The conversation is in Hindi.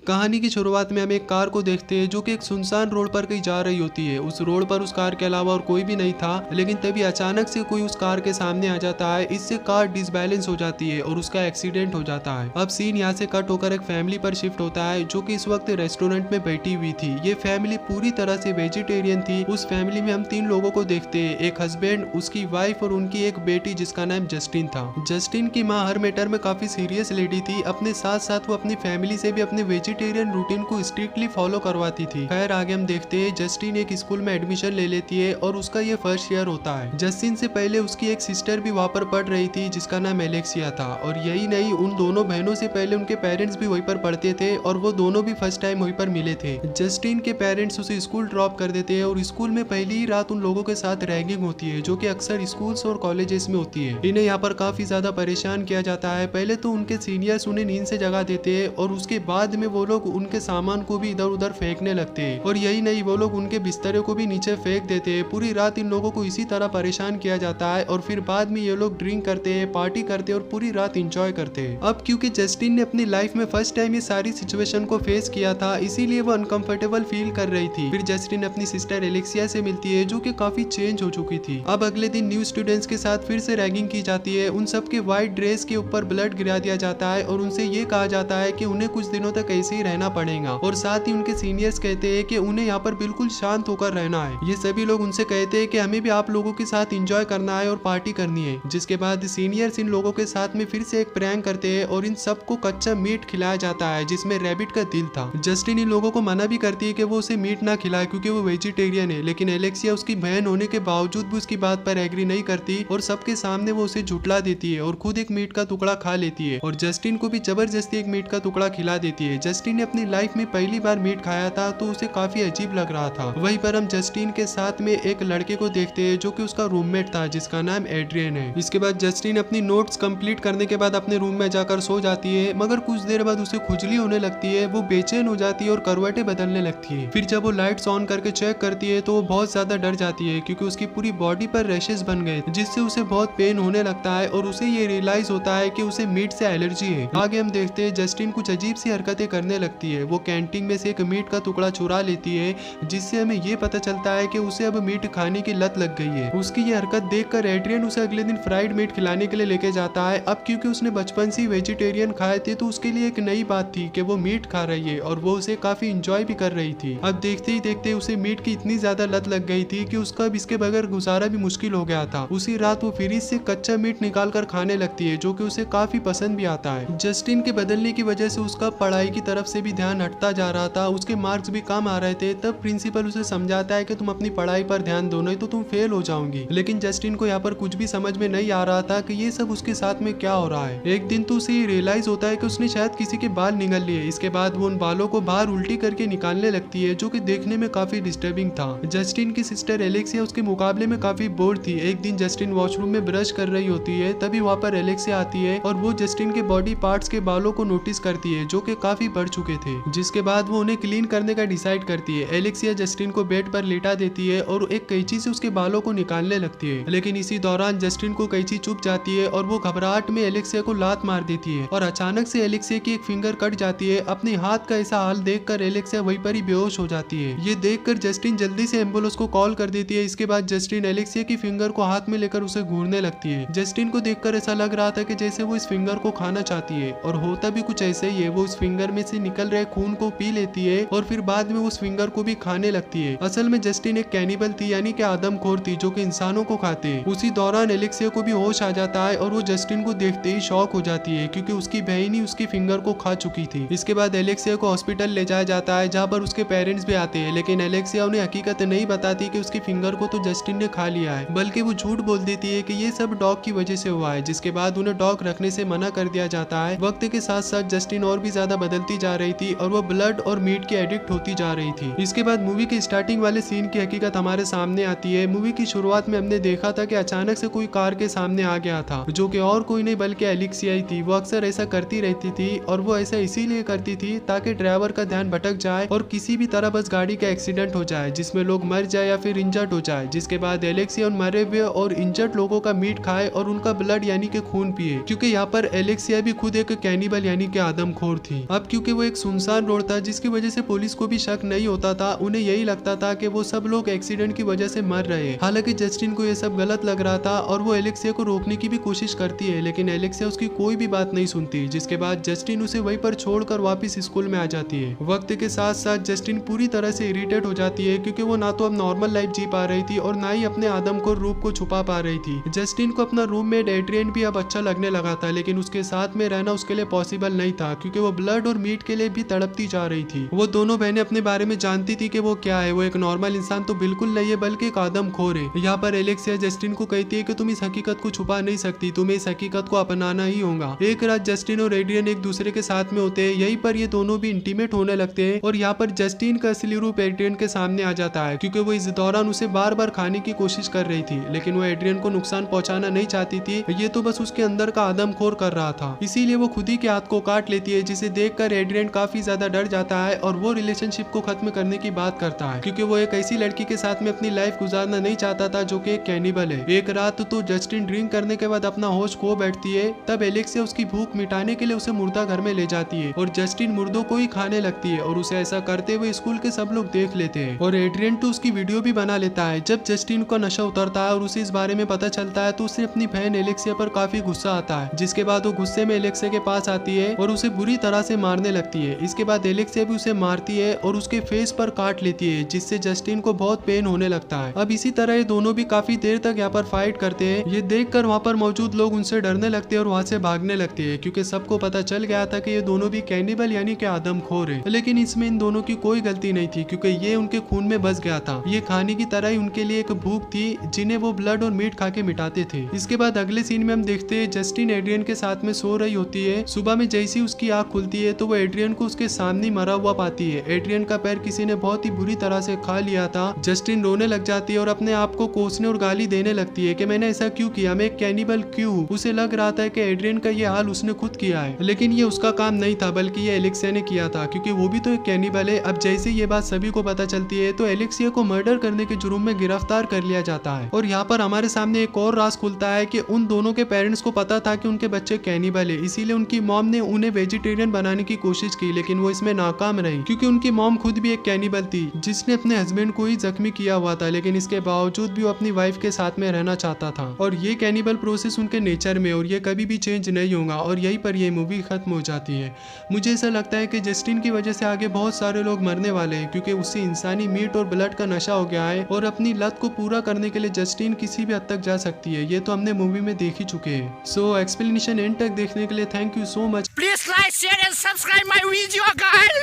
कहानी की शुरुआत में हम एक कार को देखते हैं जो कि एक सुनसान रोड पर कहीं जा रही होती है। उस रोड पर उस कार के अलावा और कोई भी नहीं था, लेकिन तभी अचानक से कोई उस कार के सामने आ जाता है। इससे कार डिसबैलेंस हो जाती है और उसका एक्सीडेंट हो जाता है। अब सीन यहाँ से कट होकर एक फैमिली पर शिफ्ट होता है जो कि इस वक्त रेस्टोरेंट में बैठी हुई थी। ये फैमिली पूरी तरह से वेजिटेरियन थी। उस फैमिली में हम 3 लोगों को देखते हैं, एक हस्बैंड, उसकी वाइफ और उनकी एक बेटी जिसका नाम जस्टिन था। जस्टिन की माँ हर मैटर में काफी सीरियस लेडी थी। अपने साथ साथ वो अपनी फैमिली से भी अपने वेजिटेरियन रूटीन को स्ट्रिक्टली फॉलो करवाती थी। खैर आगे हम देखते हैं जस्टिन एक स्कूल में एडमिशन ले लेती है और उसका ये फर्स्ट ईयर होता है। जस्टिन से पहले उसकी एक सिस्टर भी वहाँ पर पढ़ रही थी जिसका नाम एलेक्सिया था। और यही नहीं, उन दोनों बहनों से पहले उनके पेरेंट्स भी वहीं पर पढ़ते थे और वो दोनों भी फर्स्ट टाइम वहीं पर मिले थे। जस्टिन के पेरेंट्स उसे स्कूल ड्रॉप कर देते हैं और स्कूल में पहली ही रात उन लोगों के साथ रैगिंग होती है जो कि अक्सर स्कूल्स और कॉलेजेस में होती है। इन्हें यहाँ पर काफी ज्यादा परेशान किया जाता है। पहले तो उनके सीनियर्स उन्हें नींद से जगा देते हैं और उसके बाद में वो लोग उनके सामान को भी इधर उधर फेंकने लगते हैं। और यही नहीं, वो लोग उनके बिस्तरे को भी नीचे फेंक देते हैं। पूरी रात इन लोगों को इसी तरह परेशान किया जाता है और फिर बाद में ये लोग ड्रिंक करते हैं, पार्टी करते हैं और पूरी रात एंजॉय करते हैं। अब क्योंकि जस्टिन ने अपनी लाइफ में फर्स्ट टाइम ये सारी सिचुएशन को फेस किया था, इसीलिए वो अनकंफर्टेबल फील कर रही थी। फिर जस्टिन अपनी सिस्टर एलेक्सिया से मिलती है जो कि काफी चेंज हो चुकी थी। अब अगले दिन न्यू स्टूडेंट्स के साथ फिर से रैगिंग की जाती है। उन सब के व्हाइट ड्रेस के ऊपर ब्लड गिरा दिया जाता है और उनसे ये कहा जाता है कि उन्हें कुछ दिनों तक ऐसे ही रहना पड़ेगा। और साथ ही उनके सीनियर्स कहते हैं कि उन्हें यहाँ पर बिल्कुल शांत होकर रहना है। ये सभी लोग उनसे कहते हैं कि हमें भी आप लोगों के साथ एंजॉय करना है और पार्टी करनी है। जिसके बाद सीनियर्स इन लोगों के साथ में फिर से एक प्रैंक करते हैं और इन सबको कच्चा मीट खिलाया जाता है जिसमें रैबिट का दिल था। जस्टिन इन लोगों को मना भी करती है कि वो उसे मीट ना खिलाए क्योंकि वो वेजिटेरियन है, लेकिन एलेक्सिया उसकी बहन होने के बावजूद भी उसकी बात पर एग्री नहीं करती और सबके सामने वो उसे झुठला देती है और खुद एक मीट का टुकड़ा खा लेती है और जस्टिन को भी जबरदस्ती एक मीट का टुकड़ा खिला देती है। जस्टिन ने अपनी लाइफ में पहली बार मीट खाया था तो उसे काफी अजीब लग रहा था। वहीं पर हम जस्टिन के साथ में एक लड़के को देखते हैं जो कि उसका रूममेट था जिसका नाम एड्रियन है। इसके बाद जस्टिन अपनी नोट्स कंप्लीट करने के बाद अपने रूम में जाकर सो जाती है, मगर कुछ देर बाद उसे खुजली होने लगती है। वो बेचैन हो जाती है और करवटें बदलने लगती है। फिर जब वो लाइट्स ऑन करके चेक करती है तो वो बहुत ज्यादा डर जाती है क्योंकि उसकी पूरी बॉडी पर रैशेस बन गए जिससे उसे बहुत पेन होने लगता है और उसे ये रियलाइज होता है कि उसे मीट से एलर्जी है। आगे हम देखते हैं जस्टिन कुछ अजीब सी हरकतें करने लगती है। वो कैंटीन में से एक मीट का टुकड़ा चुरा लेती है जिससे हमें ये पता चलता है कि उसे अब मीट खाने की लत लग गई है। उसकी ये हरकत देखकर एड्रियन उसे अगले दिन फ्राइड मीट खिलाने के लिए लेके जाता है। अब क्योंकि उसने बचपन से वेजिटेरियन खाए थे तो उसके लिए एक नई बात थी कि वो मीट खा रही है और वो उसे काफी इंजॉय भी कर रही थी। अब देखते ही देखते उसे मीट की इतनी ज्यादा लत लग गई थी कि उसका अब इसके बगैर गुजारा भी मुश्किल हो गया था। उसी रात वो फ्रिज से कच्चा मीट निकाल कर खाने लगती है जो कि उसे काफी पसंद भी आता है। जस्टिन के बदलने की वजह से उसका पढ़ाई की तरफ से भी ध्यान हटता जा रहा था, उसके मार्क्स भी कम आ रहे थे। तब प्रिंसिपल उसे समझाता है कि तुम अपनी पढ़ाई पर ध्यान दो नहीं तो तुम फेल हो जाओगी। लेकिन जस्टिन को यहाँ पर कुछ भी समझ में नहीं आ रहा था कि ये सब उसके साथ में क्या हो रहा है। एक दिन तो उसे रियलाइज होता है कि उसने शायद किसी के बाल निगल लिए। इसके बाद वो उन बालों को बाहर उल्टी करके निकालने लगती है जो कि देखने में काफी डिस्टर्बिंग था। जस्टिन की सिस्टर एलेक्सिया उसके मुकाबले में काफी बोर थी। एक दिन जस्टिन वॉशरूम में ब्रश कर रही होती है, तभी वहाँ पर एलेक्सिया आती है और वो जस्टिन के बॉडी पार्ट्स के बालों को नोटिस करती है जो कि काफी बढ़ चुके थे। जिसके बाद वो उन्हें क्लीन करने का डिसाइड करती है। एलेक्सिया जस्टिन को बेड पर लेटा देती है और एक कैंची से उसके बालों को निकालने लगती है, लेकिन इसी दौरान जस्टिन को कैंची चुभ जाती है और वो घबराहट में एलेक्सिया को लात मार देती है और अचानक से एलेक्सिया की एक फिंगर कट जाती है। अपने हाथ का ऐसा हाल देखकर एलेक्सिया वहीं पर ही बेहोश हो जाती है। ये देखकर जस्टिन जल्दी से एम्बुलेंस को कॉल कर देती है। इसके बाद जस्टिन एलेक्सिया की फिंगर को हाथ में लेकर उसे घूरने लगती है। जस्टिन को देखकर ऐसा लग रहा था कि जैसे वो इस फिंगर को खाना चाहती है और होता भी कुछ ऐसे ही है। वो उस फिंगर में से निकल रहे खून को पी लेती है और फिर बाद में उस फिंगर को भी खाने लगती है। असल में जस्टिन एक कैनिबल थी, यानी कि आदमखोर थी जो कि इंसानों को खाते हैं। उसी दौरान एलेक्सिया को भी होश आ जाता है और वो जस्टिन को देखते ही शॉक हो जाती है क्योंकि उसकी बहन ही उसकी फिंगर को खा चुकी थी। इसके बाद एलेक्सिया को हॉस्पिटल ले जाया जाता है जहाँ पर उसके पेरेंट्स भी आते हैं, लेकिन एलेक्सिया उन्हें हकीकत नहीं बताती कि उसकी फिंगर को तो जस्टिन ने खा लिया है, बल्कि वो झूठ बोल देती है कि ये सब डॉग की वजह से हुआ है। जिसके बाद उन्हें डॉग रखने से मना कर दिया जाता है। वक्त के साथ साथ जस्टिन और भी ज्यादा बदलती जा रही थी और वो ब्लड और मीट की एडिक्ट होती जा रही थी। इसके बाद मूवी के स्टार्टिंग वाले सीन की हकीकत हमारे सामने आती है। मूवी की शुरुआत में हमने देखा था कि अचानक से कोई कार के सामने आ गया था जो कि और कोई नहीं बल्कि एलेक्सिया ही थी। वो अक्सर ऐसा करती रहती थी और वो ऐसा इसीलिए करती थी ताकि ड्राइवर का ध्यान भटक जाए और किसी भी तरह बस गाड़ी का एक्सीडेंट हो जाए जिसमें लोग मर जाए या फिर इंजर्ड हो जाए। जिसके बाद एलेक्सिया उन मरे हुए और इंजर्ड लोगों का मीट खाए और उनका ब्लड यानी कि खून पिए, क्योंकि यहाँ पर एलेक्सिया भी खुद एक कैनिबल यानी कि आदमखोर थी। अब क्योंकि क्योंकि वो एक सुनसान रोड था जिसकी वजह से पुलिस को भी शक नहीं होता था। उन्हें यही लगता था कि वो सब लोग एक्सीडेंट की वजह से मर रहे हैं। हालांकि जस्टिन को ये सब गलत लग रहा था और वो एलेक्सिया को रोकने की भी कोशिश करती है, लेकिन एलेक्सिया उसकी कोई भी बात नहीं सुनती, जिसके बाद जस्टिन उसे वहीं पर छोड़कर वापस स्कूल में आ जाती है। वक्त के साथ साथ जस्टिन पूरी तरह से इरिटेट हो जाती है, क्योंकि वो ना तो अब नॉर्मल लाइफ जी पा रही थी और ना ही अपने आदमखोर रूप को छुपा पा रही थी। जस्टिन को अपना रूममेट एड्रियन भी अब अच्छा लगने लगा था, लेकिन उसके साथ में रहना उसके लिए पॉसिबल नहीं था, क्योंकि वो ब्लड और मीट के लिए भी तड़पती जा रही थी। वो दोनों बहनें अपने बारे में जानती थी कि वो क्या है, वो एक नॉर्मल इंसान तो बिल्कुल नहीं है, बल्कि एक आदमखोर है। यहाँ पर एलेक्सिया जस्टिन को कहती है कि तुम इस हकीकत को छुपा नहीं सकती, तुम्हें इस हकीकत को अपनाना ही होगा। एक रात जस्टिन और एड्रियन एक दूसरे के साथ में होते हैं। यहीं पर ये दोनों भी इंटीमेट होने लगते हैं और यहाँ पर जस्टिन का असली रूप एड्रियन के सामने आ जाता है, क्योंकि वो इस दौरान उसे बार बार खाने की कोशिश कर रही थी, लेकिन वो एड्रियन को नुकसान पहुंचाना नहीं चाहती थी। ये तो बस उसके अंदर का आदमखोर कर रहा था, इसीलिए वो खुद ही के हाथ को काट लेती है, जिसे देखकर एड्रियन काफी ज्यादा डर जाता है और वो रिलेशनशिप को खत्म करने की बात करता है, क्योंकि वो एक ऐसी लड़की के साथ में अपनी लाइफ गुजारना नहीं चाहता था जो कि एक कैनिबल है। एक रात तो जस्टिन ड्रिंक करने के बाद अपना होश खो बैठती है। तब एलेक्सिया उसकी भूख मिटाने के लिए उसे मुर्दा घर में ले जाती है और जस्टिन मुर्दों को ही खाने लगती है और उसे ऐसा करते हुए स्कूल के सब लोग देख लेते हैं और एड्रियन तो उसकी वीडियो भी बना लेता है। जब जस्टिन का नशा उतरता है और उसे इस बारे में पता चलता है तो उसे अपनी बहन एलेक्सिया पर काफी गुस्सा आता है, जिसके बाद वो गुस्से में एलेक्सिया के पास आती है और उसे बुरी तरह से मारने लगती है। इसके बाद एलेक्सिया भी उसे मारती है और उसके फेस पर काट लेती है, जिससे जस्टिन को बहुत पेन होने लगता है। अब इसी तरह ये दोनों भी काफी देर तक यहाँ पर फाइट करते हैं। ये देखकर वहाँ पर मौजूद लोग उनसे डरने लगते हैं और वहाँ से भागने लगते हैं, क्योंकि सबको पता चल गया था कि ये दोनों भी कैनिबल यानी कि आदमखोर है। लेकिन इसमें इन दोनों की कोई गलती नहीं थी, क्योंकि ये उनके खून में बस गया था। ये खाने की तरह ही उनके लिए एक भूख थी जिन्हें वो ब्लड और मीट खा के मिटाते थे। इसके बाद अगले सीन में हम देखते हैं जस्टिन एड्रियन के साथ में सो रही होती है। सुबह में जैसी उसकी आंख खुलती है तो वो एड्रियन को उसके सामने मरा हुआ पाती है। एड्रियन का पैर किसी ने बहुत ही बुरी तरह से खा लिया था। जस्टिन रोने लग जाती है और अपने आप को कोसने और गाली देने लगती है कि मैंने ऐसा क्यों किया, मैं एक कैनिबल क्यों हूँ। उसे लग रहा था कि एड्रियन का ये हाल उसने खुद किया है, लेकिन ये उसका काम नहीं था, बल्कि ये एलेक्सिया ने किया था, क्योंकि वो भी तो एक कैनिबल है। अब जैसे ये बात सभी को पता चलती है तो एलेक्सिया को मर्डर करने के जुर्म में गिरफ्तार कर लिया जाता है। और यहाँ पर हमारे सामने एक और राज खुलता है कि उन दोनों के पेरेंट्स को पता था कि उनके बच्चे कैनिबल है, इसीलिए उनकी मॉम ने उन्हें वेजिटेरियन बनाने की कोशिश की, लेकिन वो इसमें नाकाम रही, क्योंकि उनकी मॉम खुद भी एक कैनिबल थी जिसने अपने हस्बैंड को ही जख्मी किया हुआ था। लेकिन इसके बावजूद भी वो अपनी वाइफ के साथ में रहना चाहता था और ये कैनिबल प्रोसेस उनके नेचर में और ये कभी भी चेंज नहीं होगा। और यहीं पर ये मूवी खत्म हो जाती है। मुझे ऐसा लगता है कि जस्टिन की वजह से आगे बहुत सारे लोग मरने वाले हैं, क्योंकि उससे इंसानी मीट और ब्लड का नशा हो गया है और अपनी लत को पूरा करने के लिए जस्टिन किसी भी हद तक जा सकती है। ये तो हमने मूवी में देख ही चुके हैं। सो एक्सप्लेनेशन एंड तक देखने के लिए thank you so much. Please like, share and subscribe my video guys.